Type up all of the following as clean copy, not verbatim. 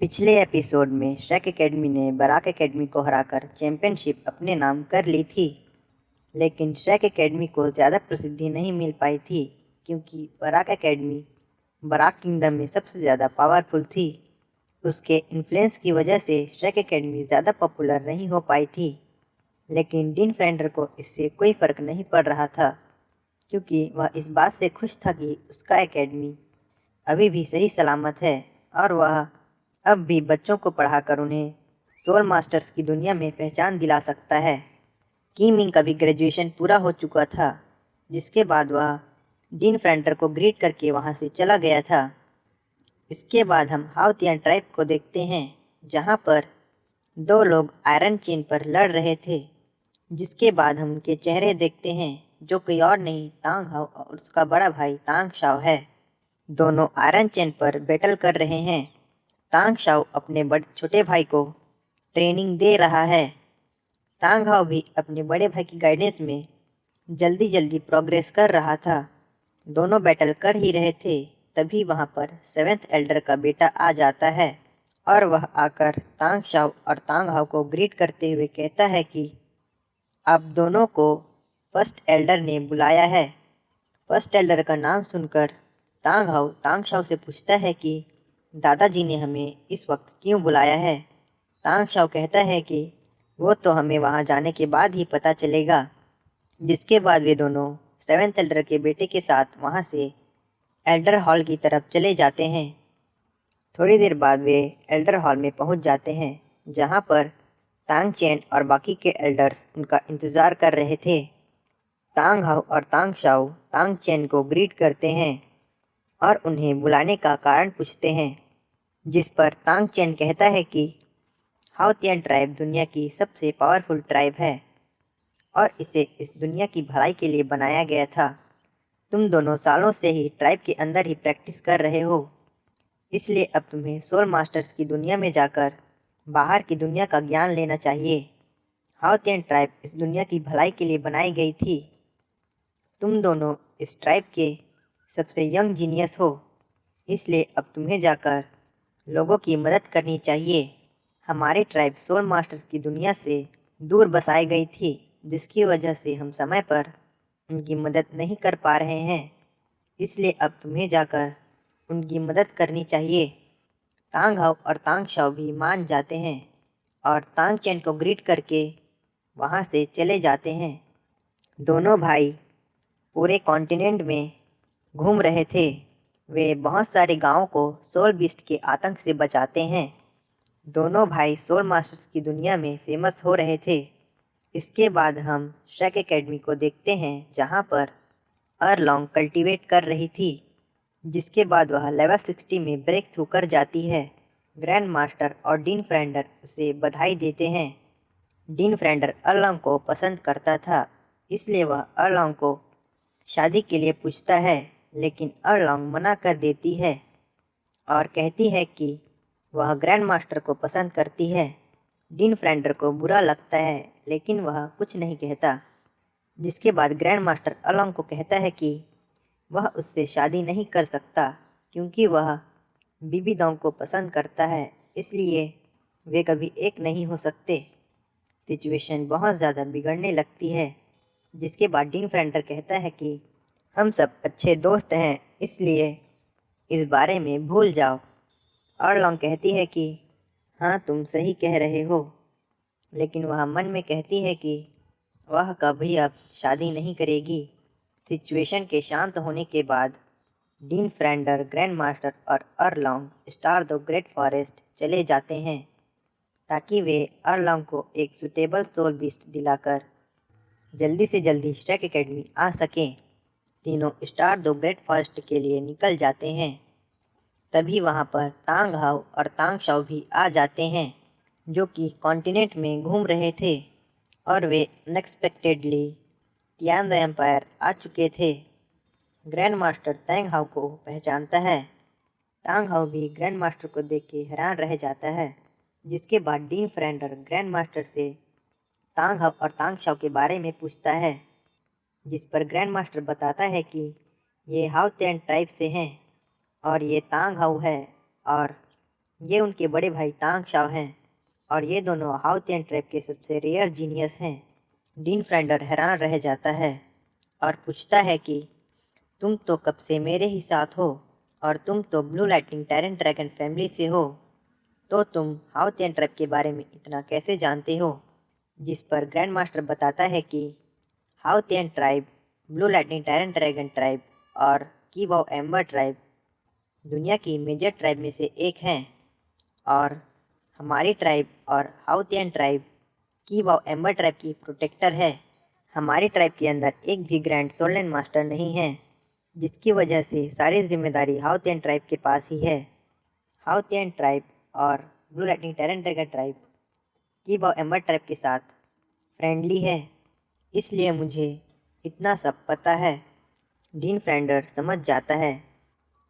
पिछले एपिसोड में Shrek academy ने बराक एकेडमी को हराकर चैंपियनशिप अपने नाम कर ली थी। लेकिन श्रेक एकेडमी को ज़्यादा प्रसिद्धि नहीं मिल पाई थी क्योंकि बराक एकेडमी बराक किंगडम में सबसे ज़्यादा पावरफुल थी। उसके इन्फ्लुएंस की वजह से श्रेक एकेडमी ज़्यादा पॉपुलर नहीं हो पाई थी। लेकिन डीन फ्रेंडर को इससे कोई फ़र्क नहीं पड़ रहा था क्योंकि वह इस बात से खुश था कि उसका एकेडमी अभी भी सही सलामत है और वह अब भी बच्चों को पढ़ाकर उन्हें सोल मास्टर्स की दुनिया में पहचान दिला सकता है। की मिंग का भी ग्रेजुएशन पूरा हो चुका था, जिसके बाद वह डीन फ्रेंटर को ग्रीट करके वहां से चला गया था। इसके बाद हम हाउतियन ट्राइब को देखते हैं, जहां पर दो लोग आयरन चेन पर लड़ रहे थे। जिसके बाद हम उनके चेहरे देखते हैं, जो कोई और नहीं तांग हाउ और उसका बड़ा भाई तांग शाओ है। दोनों आयरन चेन पर बैटल कर रहे हैं। तांग शाओ अपने बड़े छोटे भाई को ट्रेनिंग दे रहा है। तांग हाओ भी अपने बड़े भाई की गाइडेंस में जल्दी जल्दी प्रोग्रेस कर रहा था। दोनों बैटल कर ही रहे थे, तभी वहां पर सेवेंथ एल्डर का बेटा आ जाता है और वह आकर तांग शाओ और तांग हाओ को ग्रीट करते हुए कहता है कि आप दोनों को फर्स्ट एल्डर ने बुलाया है। फर्स्ट एल्डर का नाम सुनकर तांग हाओ तांग शाओ से पूछता है कि दादाजी ने हमें इस वक्त क्यों बुलाया है। तांग शाओ कहता है कि वो तो हमें वहां जाने के बाद ही पता चलेगा। जिसके बाद वे दोनों सेवेंथ एल्डर के बेटे के साथ वहां से एल्डर हॉल की तरफ चले जाते हैं। थोड़ी देर बाद वे एल्डर हॉल में पहुंच जाते हैं, जहां पर तांग चेन और बाकी के एल्डर्स उनका इंतज़ार कर रहे थे। तांग हाओ और तांग शाओ तांग चेन को ग्रीट करते हैं और उन्हें बुलाने का कारण पूछते हैं, जिस पर तांग चेन कहता है कि हाउतियन ट्राइब दुनिया की सबसे पावरफुल ट्राइब है और इसे इस दुनिया की भलाई के लिए बनाया गया था। तुम दोनों सालों से ही ट्राइब के अंदर ही प्रैक्टिस कर रहे हो, इसलिए अब तुम्हें सोल मास्टर्स की दुनिया में जाकर बाहर की दुनिया का ज्ञान लेना चाहिए। हाउतियन ट्राइब इस दुनिया की भलाई के लिए बनाई गई थी। तुम दोनों इस ट्राइब के सबसे यंग जीनियस हो, इसलिए अब तुम्हें जाकर लोगों की मदद करनी चाहिए। हमारी ट्राइब सोल मास्टर्स की दुनिया से दूर बसाई गई थी, जिसकी वजह से हम समय पर उनकी मदद नहीं कर पा रहे हैं, इसलिए अब तुम्हें जाकर उनकी मदद करनी चाहिए। तांग हाओ और तांग शाओ भी मान जाते हैं और तांग चेन को ग्रीट करके वहाँ से चले जाते हैं। दोनों भाई पूरे कॉन्टिनेंट में घूम रहे थे। वे बहुत सारे गांवों को सोल बीस्ट के आतंक से बचाते हैं। दोनों भाई सोल मास्टर्स की दुनिया में फेमस हो रहे थे। इसके बाद हम श्रेक एकेडमी को देखते हैं, जहां पर अरलोंग कल्टीवेट कर रही थी। जिसके बाद वह लेवल 60 में ब्रेक थ्रू कर जाती है। ग्रैंड मास्टर और डीन फ्रेंडर उसे बधाई देते हैं। डीन फ्रेंडर अरलोंग को पसंद करता था, इसलिए वह अरलोंग को शादी के लिए पूछता है, लेकिन अरलोंग मना कर देती है और कहती है कि वह ग्रैंड मास्टर को पसंद करती है। डीन फ्रेंडर को बुरा लगता है, लेकिन वह कुछ नहीं कहता। जिसके बाद ग्रैंड मास्टर अलोंग को कहता है कि वह उससे शादी नहीं कर सकता क्योंकि वह बीबी दोंग को पसंद करता है, इसलिए वे कभी एक नहीं हो सकते। सिचुएशन बहुत ज़्यादा बिगड़ने लगती है। जिसके बाद डीन फ्रेंडर कहता है कि हम सब अच्छे दोस्त हैं, इसलिए इस बारे में भूल जाओ। अरलोंग कहती है कि हाँ, तुम सही कह रहे हो, लेकिन वह मन में कहती है कि वह कभी अब शादी नहीं करेगी। सिचुएशन के शांत होने के बाद डीन फ्रेंडर, ग्रैंड मास्टर और Arlong star the great forest चले जाते हैं ताकि वे अरलोंग को एक सुटेबल सोल बीस्ट दिलाकर जल्दी से जल्दी श्रेक एकेडमी आ सकें। तीनों स्टार द ग्रेट फॉरेस्ट के लिए निकल जाते हैं। तभी वहाँ पर तांग हाओ और तांग शाओ भी आ जाते हैं, जो कि कॉन्टिनेंट में घूम रहे थे और वे अनएक्सपेक्टेडली तियान द एम्पायर आ चुके थे। ग्रैंड मास्टर तांग हाओ को पहचानता है। तांग हाओ भी ग्रैंड मास्टर को देख के हैरान रह जाता है। जिसके बाद डीन फ्रेंडर ग्रैंड मास्टर से तांग हाओ और तांग शाओ के बारे में पूछता है, जिस पर ग्रैंड मास्टर बताता है कि ये हाउतियन ट्राइब से हैं और ये तांग हाओ है और ये उनके बड़े भाई तांग शाओ हैं और ये दोनों हाउतियन ट्राइब के सबसे रेयर जीनियस हैं। डीन फ्रेंडर हैरान रह जाता है और पूछता है कि तुम तो कब से मेरे ही साथ हो और तुम तो blue lightning tyrant dragon family से हो, तो तुम हाउतियन ट्राइब के बारे में इतना कैसे जानते हो? जिस पर ग्रैंड मास्टर बताता है कि हाउतियन tribe, blue lightning tyrant dragon tribe और कीवाओ एम्बर ट्राइब दुनिया की मेजर ट्राइब में से एक हैं और हमारी ट्राइब और हाउतियन ट्राइब कीवाओ एम्बर ट्राइब की प्रोटेक्टर है। हमारी ट्राइब के अंदर एक भी ग्रैंड सोलैंड मास्टर नहीं है, जिसकी वजह से सारी जिम्मेदारी हाउतियन ट्राइब के पास ही है। हाउतियन ट्राइब और blue lightning tyrant dragon tribe कीवाओ एम्बर ट्राइब के साथ फ्रेंडली है, इसलिए मुझे इतना सब पता है। डीन फ्रेंडर समझ जाता है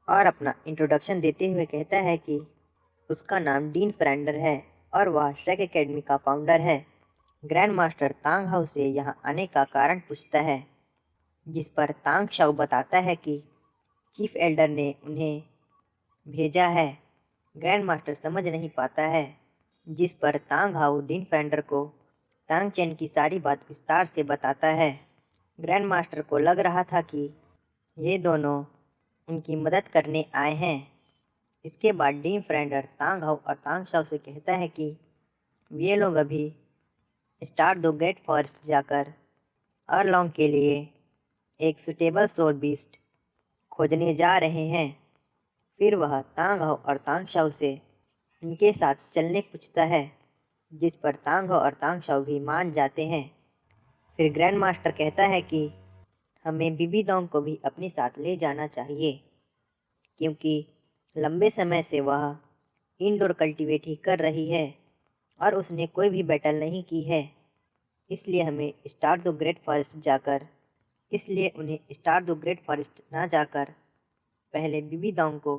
और अपना इंट्रोडक्शन देते हुए कहता है कि उसका नाम डीन फ्रेंडर है और वह श्रेक एकेडमी का फाउंडर है। ग्रैंड मास्टर तांग हाउ से यहाँ आने का कारण पूछता है, जिस पर तांग शाओ बताता है कि चीफ एल्डर ने उन्हें भेजा है। ग्रैंड मास्टर समझ नहीं पाता है, जिस पर तांग हाउ डीन फ्रेंडर को तांग चेन की सारी बात विस्तार से बताता है। ग्रैंड मास्टर को लग रहा था कि ये दोनों उनकी मदद करने आए हैं। इसके बाद डीन फ्रेंडर तांग हाउ और तांग शाओ से कहता है कि ये लोग अभी स्टार दो ग्रेट फॉरेस्ट जाकर अरलोंग के लिए एक सुटेबल सोल बीस्ट खोजने जा रहे हैं। फिर वह तांग हाउ और तांग शाओ से उनके साथ चलने पूछता है, जिस पर तांग हाउ और तांग शाओ भी मान जाते हैं। फिर ग्रैंड मास्टर कहता है कि हमें बीबी दोंग को भी अपने साथ ले जाना चाहिए, क्योंकि लंबे समय से वह इंडोर कल्टीवेट ही कर रही है और उसने कोई भी बैटल नहीं की है। इसलिए उन्हें स्टार दो ग्रेट फॉरेस्ट ना जाकर पहले बीबी दोंग को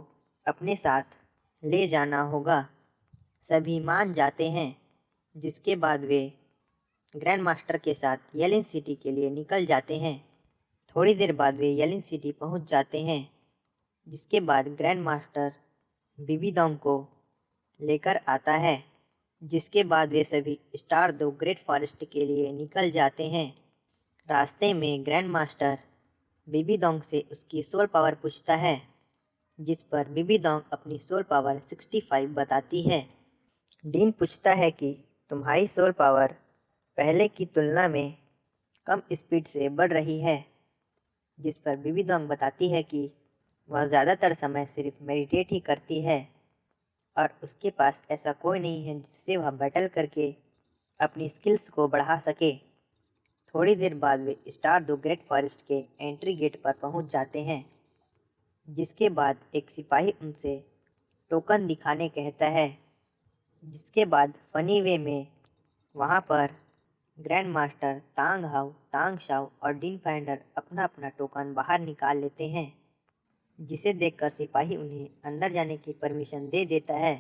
अपने साथ ले जाना होगा। सभी मान जाते हैं, जिसके बाद वे ग्रैंड मास्टर के साथ येलिन सिटी के लिए निकल जाते हैं। थोड़ी देर बाद वे येलिन सिटी पहुंच जाते हैं, जिसके बाद ग्रैंड मास्टर बीबी दोंग को लेकर आता है। जिसके बाद वे सभी स्टार दो ग्रेट फॉरेस्ट के लिए निकल जाते हैं। रास्ते में ग्रैंड मास्टर बीबी दोंग से उसकी सोल पावर पूछता है, जिस पर बीबी दोंग अपनी सोल पावर 65 बताती है। डीन पूछता है कि तुम्हारी सोल पावर पहले की तुलना में कम स्पीड से बढ़ रही है, जिस पर बीबी दोंग बताती है कि वह ज़्यादातर समय सिर्फ मेडिटेट ही करती है और उसके पास ऐसा कोई नहीं है जिससे वह बैटल करके अपनी स्किल्स को बढ़ा सके। थोड़ी देर बाद वे स्टार दो ग्रेट फॉरेस्ट के एंट्री गेट पर पहुंच जाते हैं, जिसके बाद एक सिपाही उनसे टोकन दिखाने कहता है। जिसके बाद फनी वे में वहां पर grand master Thang how, Thang Shao और डीन फाइंडर अपना अपना टोकन बाहर निकाल लेते हैं, जिसे देखकर सिपाही उन्हें अंदर जाने की परमिशन दे देता है।